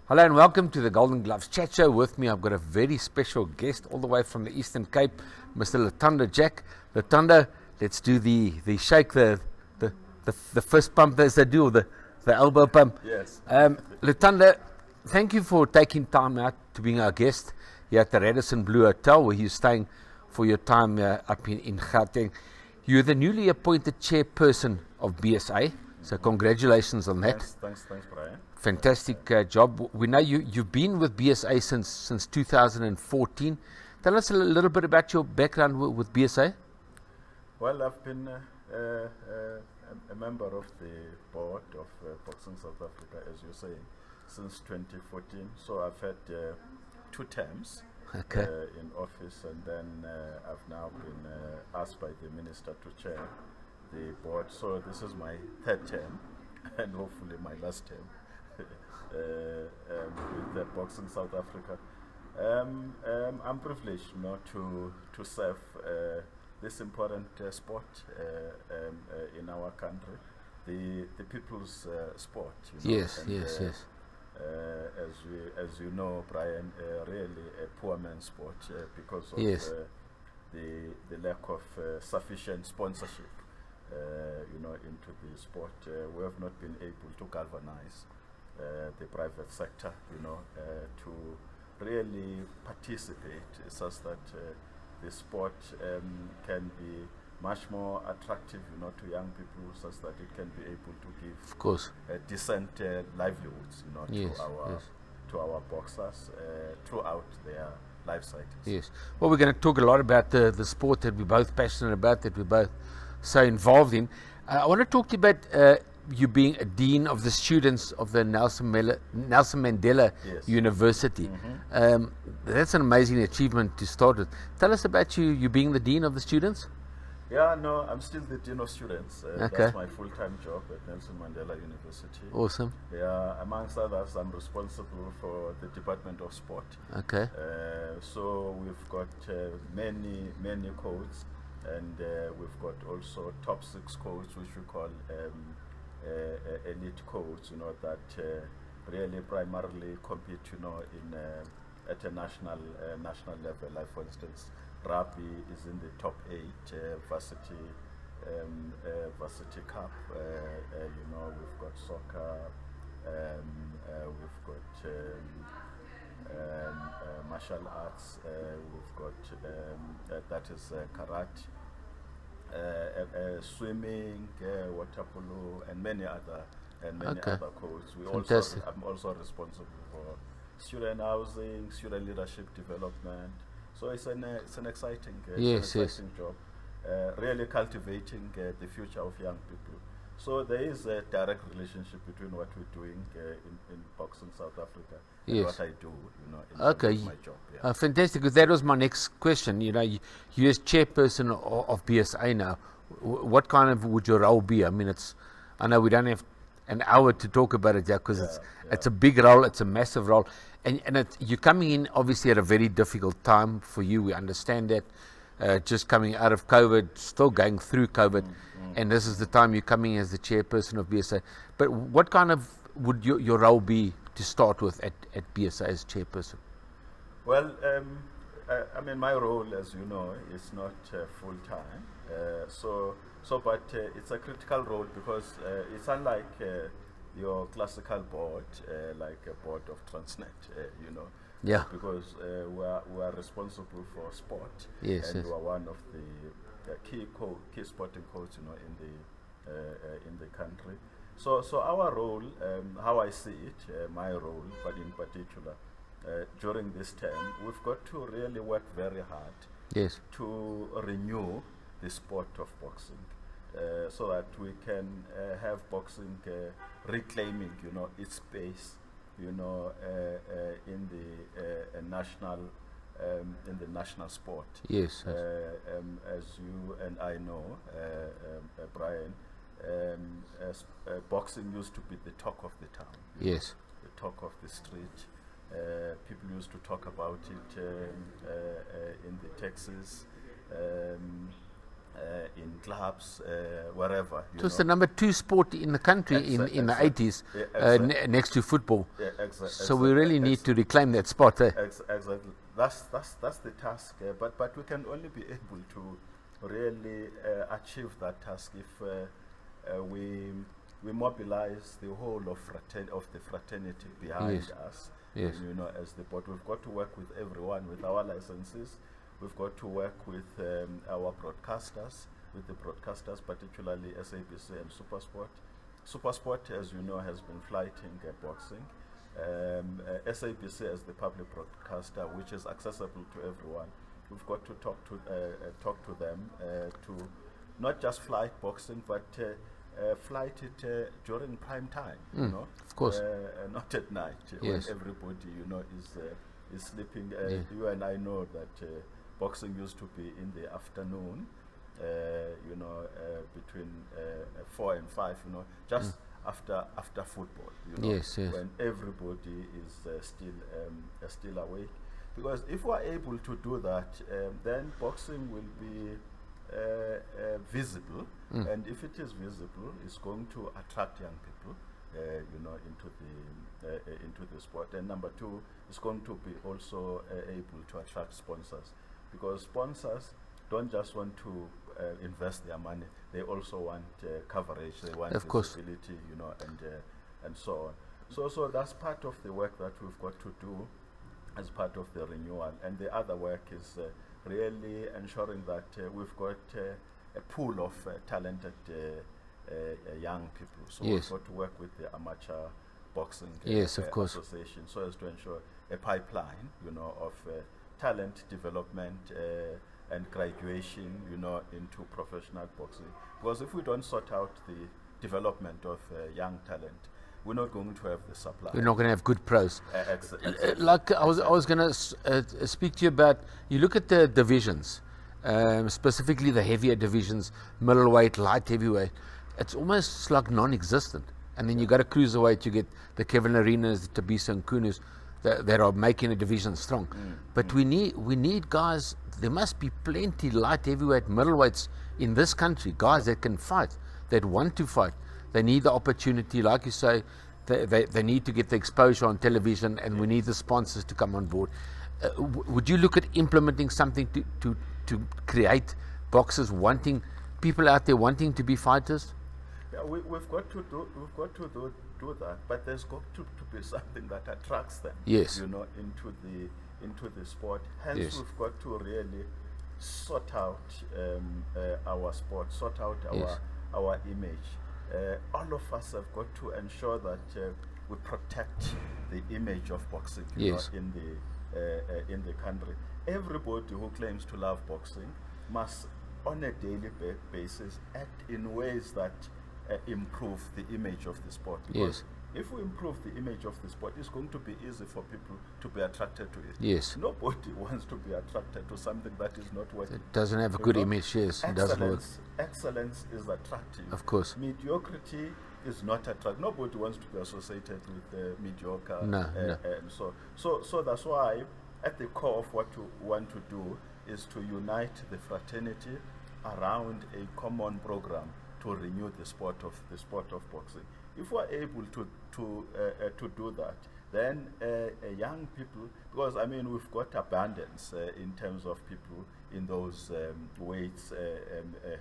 Hello and welcome to the Golden Gloves Chat Show. With me, I've got a very special guest all the way from the Eastern Cape, Mr. Luthando Jack. Luthando, let's do the shake, the fist pump as they do, or the elbow pump. Yes. Luthando, thank you for taking time out to being our guest here at the Radisson Blue Hotel, where you're staying for your time up in Gauteng. You're the newly appointed chairperson of BSA, so congratulations on that. Thanks, Brian. Fantastic job. We know you've been with BSA since 2014. Tell us a little bit about your background with BSA. Well, I've been a member of the board of Boxing South Africa, as you're saying, since 2014. So I've had 2 terms in office, and then I've now been asked by the minister to chair the board. So this is my 3rd term, and hopefully my last term. With the Boxing South Africa. I'm privileged to serve this important sport in our country, the people's sport. Yes. As you know, Brian, really a poor man's sport because of the lack of sufficient sponsorship into the sport. We have not been able to galvanize the private sector, to really participate such that the sport can be much more attractive, to young people, such that it can be able to give, of course, decent livelihoods, to our boxers throughout their life cycles. Yes. Well, we're going to talk a lot about the sport that we're both passionate about, that we're both so involved in. I want to talk to you about you being a dean of the students of the Nelson Mandela University. That's an amazing achievement to start with. Tell us about you being the dean of the students. Yeah, no, I'm still the dean of students. That's my full-time job at Nelson Mandela University. Awesome. Yeah, amongst others, I'm responsible for the Department of Sport. Okay. So we've got many codes, and we've got also top 6 codes, which we call elite codes, that really primarily compete, in at a national level. Like, for instance, rugby is in the top 8, varsity cup. We've got soccer, we've got martial arts, we've got that is karate. Swimming, water polo, and many other codes. I'm also responsible for student housing, student leadership development. So it's an exciting, job. Really cultivating the future of young people. So there is a direct relationship between what we're doing in Boxing South Africa and what I do, in terms of my job. Yeah. Fantastic, because that was my next question. You as chairperson of BSA now, what kind of would your role be? I mean, I know we don't have an hour to talk about it, because it's a big role, it's a massive role, and you're coming in obviously at a very difficult time for you. We understand that. Just coming out of COVID, still going through COVID, and this is the time you're coming as the chairperson of BSA. But what kind of would your role be to start with at BSA as chairperson? Well, I mean, my role, as you know, is not full-time, but it's a critical role because it's unlike your classical board, like a board of Transnet, Yeah. Because we are responsible for sport, and we are one of the key sporting codes, in the country. So our role, how I see it, my role, but in particular, during this term, we've got to really work very hard to renew the sport of boxing, so that we can have boxing reclaiming, its space, in the national sport. Yes. As you and I know, Brian, boxing used to be the talk of the town. Yes. The talk of the street. People used to talk about it in the taxis. in clubs, wherever. It was the number 2 sport in the country in the 80s, next to football. So we really need to reclaim that spot. Exactly. That's the task. But we can only be able to really achieve that task if we mobilize the whole of the fraternity behind us. Yes. You know, as the board, we've got to work with everyone, with our licenses. We've got to work with our broadcasters, particularly SABC and SuperSport. SuperSport, as you know, has been flighting boxing. SABC as the public broadcaster, which is accessible to everyone. We've got to talk to them to not just flight boxing, but flight it during prime time. You know, of course, not at night when everybody is sleeping. You and I know that boxing used to be in the afternoon. Between 4 and 5. Just after football. When everybody is still awake. Because if we're able to do that, then boxing will be visible, and if it is visible, it's going to attract young people, into the sport. And number 2, it's going to be also able to attract sponsors, because sponsors don't just want to invest their money; they also want coverage. They want visibility, and so on. So that's part of the work that we've got to do as part of the renewal. And the other work is really ensuring that we've got a pool of talented young people. So we've got to work with the amateur boxing association, so as to ensure a pipeline, of talent development and graduation, into professional boxing. Because if we don't sort out the development of young talent, we're not going to have the supply. We're not going to have good pros. Like I was going to speak to you about, you look at the divisions, specifically the heavier divisions, middleweight, light heavyweight, it's almost like non-existent. And then you got a cruiserweight, you get the Kevin Arenas, the Tabisa and Kunus that are making a division strong. But we need guys. There must be plenty light heavyweight, middleweights in this country, guys that can fight, that want to fight. They need the opportunity, like you say. They need to get the exposure on television, and we need the sponsors to come on board. Would you look at implementing something to create boxers people out there wanting to be fighters? Yeah, we've got to do that, but there's got to be something that attracts them. Yes. Into the sport. Hence, we've got to really sort out our sport, sort out our image. All of us have got to ensure that we protect the image of boxing in the country. Everybody who claims to love boxing must, on a daily basis, act in ways that improve the image of the sport. Because if we improve the image of the sport, it's going to be easy for people to be attracted to it. Yes. Nobody wants to be attracted to something that is not working. It doesn't have a good image, yes. It doesn't work. Excellence is attractive. Of course. Mediocrity is not attractive. Nobody wants to be associated with mediocre. No. And so that's why at the core of what we want to do is to unite the fraternity around a common program to renew the sport of boxing. If we're able to do that, then young people, because we've got abundance in terms of people in those weights,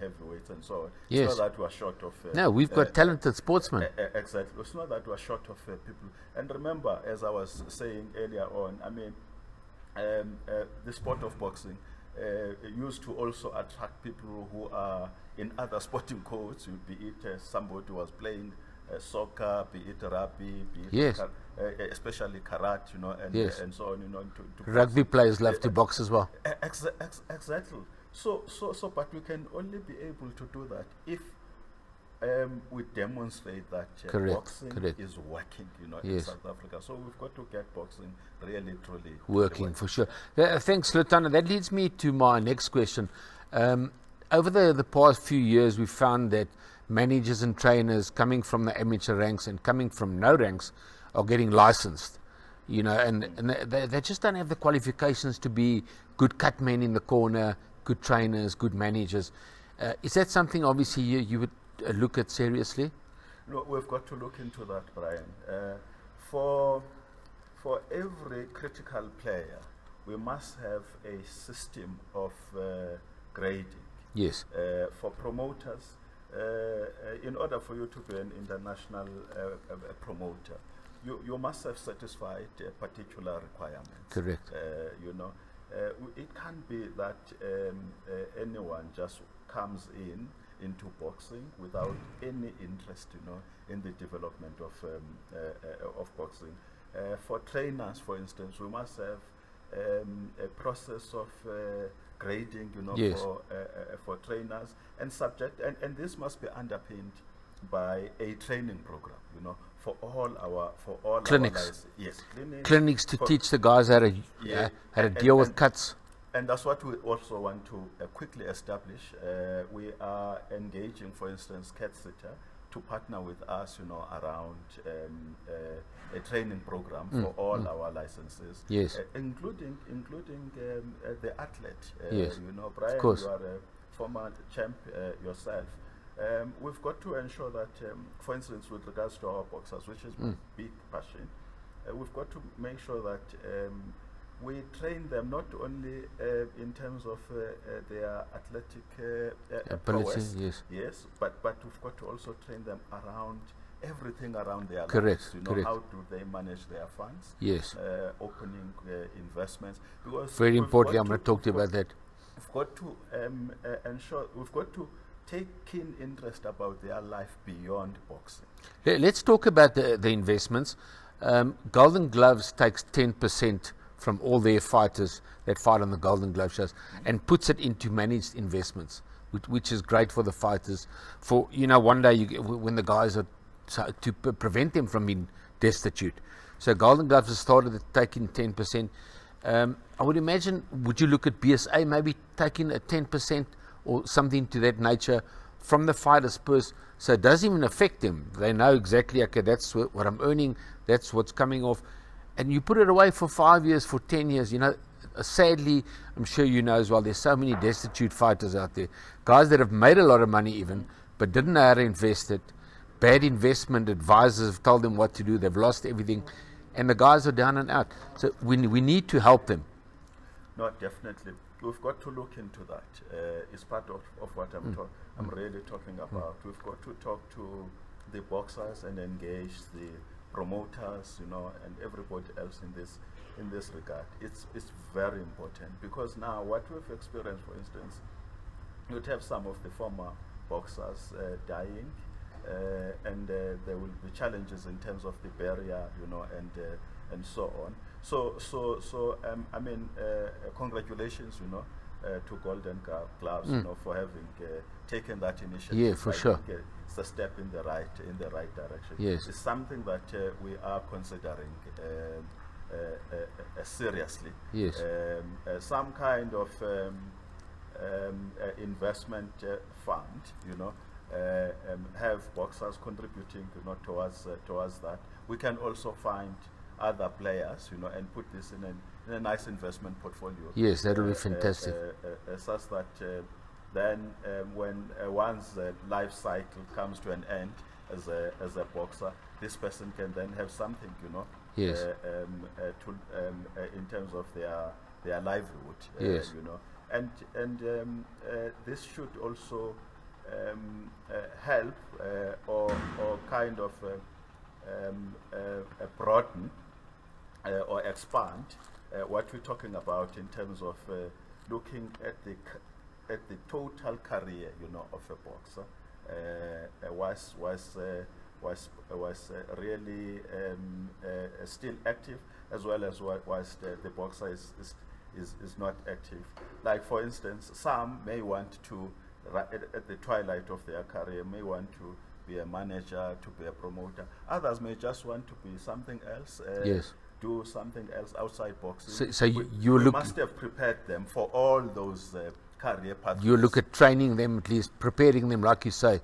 heavyweights and so on. Yes. It's not that we're short of... no, we've got talented sportsmen. Exactly. It's not that we're short of people. And remember, as I was saying earlier on, the sport of boxing used to also attract people who are in other sporting codes, be it somebody who was playing soccer, be it rugby, be it especially karate, and so on. To rugby players love to box as well. Exactly. So, but we can only be able to do that if we demonstrate that boxing is working, in South Africa. So we've got to get boxing really, truly working for sure. Thanks, Luthando. That leads me to my next question. Over the past few years, we've found that managers and trainers coming from the amateur ranks and coming from no ranks are getting licensed, and they just don't have the qualifications to be good cut men in the corner, good trainers, good managers. Is that something obviously you would look at seriously? No, we've got to look into that, Brian. For every critical player, we must have a system of grading. Yes. For promoters, in order for you to be an international promoter, you must have satisfied particular requirements. Correct. It can't be that anyone just comes into boxing without any interest, in the development of boxing. For trainers, for instance, we must have a process of grading, yes. for trainers and this must be underpinned by a training program, for all clinics. Yes, clinics to teach the guys how to deal with cuts. And that's what we also want to quickly establish. We are engaging, for instance, CatSitter to partner with us, around a training program for all our licenses, yes, including the athlete. Yes, Brian, of course. You are a former champ yourself. We've got to ensure that, for instance, with regards to our boxers, which is my big passion, we've got to make sure that we train them not only in terms of their athletic ability, yes, but we've got to also train them around everything around their correct, lives. Correct. How do they manage their funds? Yes. Opening investments. Because very importantly, I'm going to talk to you about that. We've got to ensure, we've got to take keen interest about their life beyond boxing. Let's talk about the investments. Golden Gloves takes 10% from all their fighters that fight on the Golden Glove shows and puts it into managed investments, which is great for the fighters. For one day when the guys are to prevent them from being destitute. So Golden Gloves has started taking 10%. I would imagine, would you look at BSA maybe taking a 10% or something to that nature from the fighters' purse, so it doesn't even affect them? They know exactly, okay, that's what I'm earning, that's what's coming off. And you put it away for 5 years, for 10 years, sadly, I'm sure you know as well, there's so many destitute fighters out there. Guys that have made a lot of money even, but didn't know how to invest it. Bad investment advisors have told them what to do. They've lost everything. And the guys are down and out. So we need to help them. No, definitely. We've got to look into that. It's part of what I'm really talking about. We've got to talk to the boxers and engage the promoters, and everybody else in this regard. It's very important, because now what we've experienced, for instance, you'd have some of the former boxers dying, and there will be challenges in terms of the barrier, and so on. So congratulations, to Golden Gloves, for having taken that initiative. Yeah, for sure. It's a step in the right direction. Yes. It's something that we are considering seriously. Yes. Some kind of investment fund, have boxers contributing, towards that. We can also find other players, and put this in a nice investment portfolio. Yes, that will be fantastic. Such that then when one's life cycle comes to an end as a boxer, this person can then have something, yes, in terms of their livelihood. Yes. And this should also help or kind of broaden or expand what we're talking about in terms of looking at the total career, of a boxer. Was really still active, as well as whilst the boxer is not active. Like, for instance, some may want to, at the twilight of their career, may want to be a manager, to be a promoter. Others may just want to be something else. Yes. Do something else outside boxing. So we must have prepared them for all those career pathways. You look at training them, at least preparing them, like you say.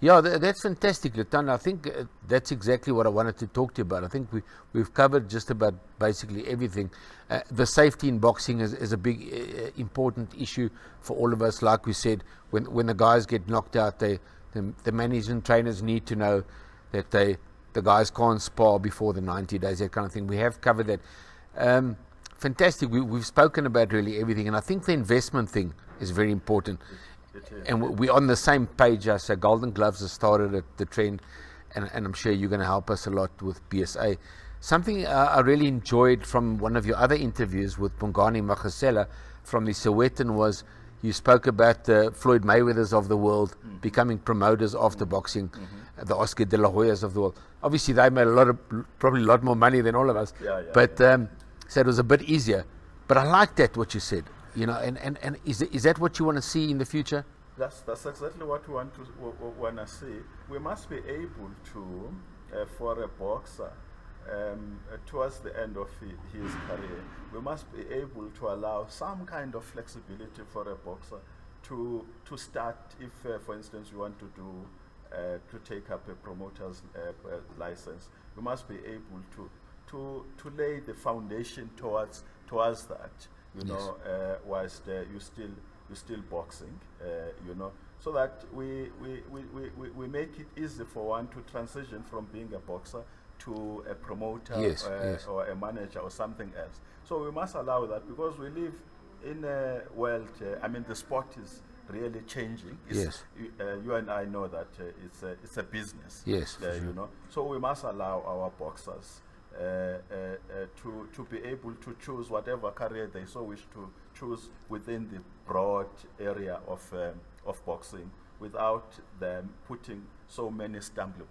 Yeah, that's fantastic, Luthando. I think that's exactly what I wanted to talk to you about. I think we've covered just about basically everything. The safety in boxing is a big, important issue for all of us. Like we said, when the guys get knocked out, the management trainers need to know that the guys can't spar before the 90 days, that kind of thing. We have covered that. Fantastic. We've spoken about really everything, and I think the investment thing is very important. And we're on the same page. So Golden Gloves has started at the trend, and I'm sure you're going to help us a lot with BSA. Something I really enjoyed from one of your other interviews with Bongani Makgasela from the Sowetan was you spoke about the Floyd Mayweathers of the world becoming promoters after boxing, the Oscar De La Hoyas of the world. Obviously, they made probably a lot more money than all of us, but so it was a bit easier. But I like that, what you said. You know, and is that what you want to see in the future? That's exactly what we want to see. We must be able to, for a boxer, towards the end of his career, we must be able to allow some kind of flexibility for a boxer to start. If, for instance, you want to do to take up a promoter's license, we must be able to lay the foundation towards that. You know, whilst you still boxing, you know, so that we make it easy for one to transition from being a boxer to a promoter or a manager or something else. So we must allow that, because we live in a world. I mean, the sport is really changing. You and I know that it's a business. You know, so we must allow our boxers to be able to choose whatever career they so wish to choose within the broad area of boxing, without them putting so many stumbling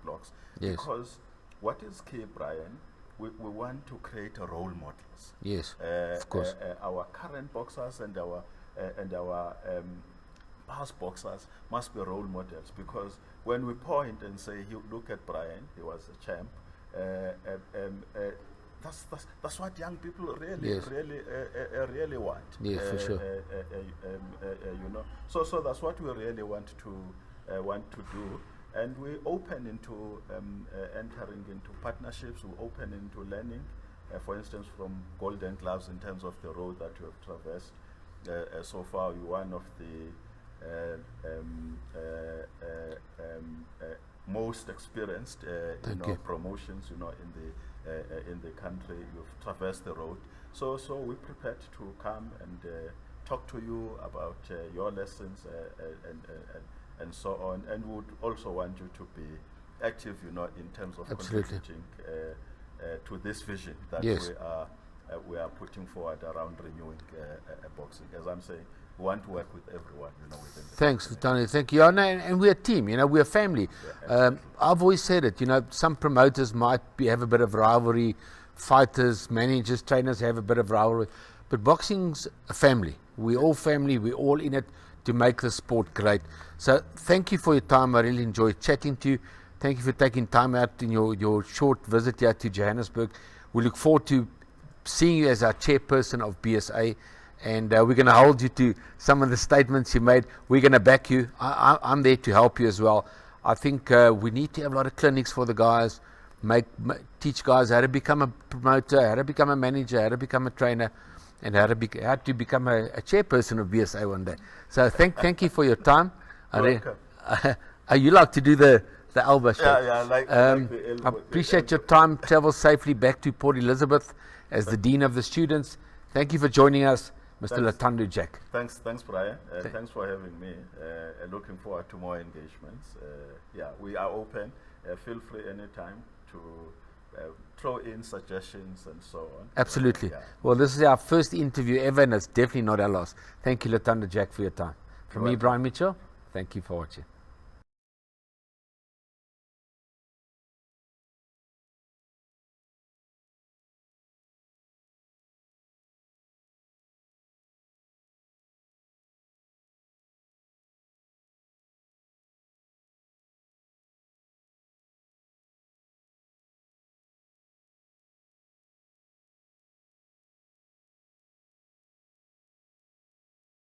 blocks. Because what is key, Brian, we want to create a role models. Of course. Our current boxers and our past boxers must be role models, because when we point and say, look at Brian, he was a champ. That's what young people really want. For sure. You know, so that's what we really want to do, and we open into entering into partnerships. We open into learning, for instance, from Golden Gloves in terms of the road that you have traversed. So far, you're one of the most experienced promotions, you know, in the country. You've traversed the road, so we're prepared to come and talk to you about your lessons and so on, and would also want you to be active, you know, in terms of contributing to this vision that we are putting forward around renewing boxing. As I'm saying, we want to work with everyone, you know, within the Thanks, Luthando. Thank you. And we're a team, you know, we're a family. I've always said it, you know, some promoters might have a bit of rivalry, fighters, managers, trainers have a bit of rivalry, but boxing's a family. We're all family, we're all in it to make the sport great. So thank you for your time. I really enjoyed chatting to you. Thank you for taking time out in your short visit here to Johannesburg. We look forward to seeing you as our chairperson of BSA. And we're going to hold you to some of the statements you made. We're going to back you. I'm there to help you as well. I think we need to have a lot of clinics for the guys, teach guys how to become a promoter, how to become a manager, how to become a trainer, and how to become a chairperson of BSA one day. So thank you for your time. You like to do the elbow shake. I like the elbow. I appreciate your time. Travel safely back to Port Elizabeth as the Dean of the Students. Thank you for joining us, Mr. Luthando Jack. Thanks, Brian. Thanks for having me. Looking forward to more engagements. We are open. Feel free anytime to throw in suggestions and so on. Absolutely. Well, this is our first interview ever, and it's definitely not our last. Thank you, Luthando Jack, for your time. From me, Brian Mitchell, thank you for watching.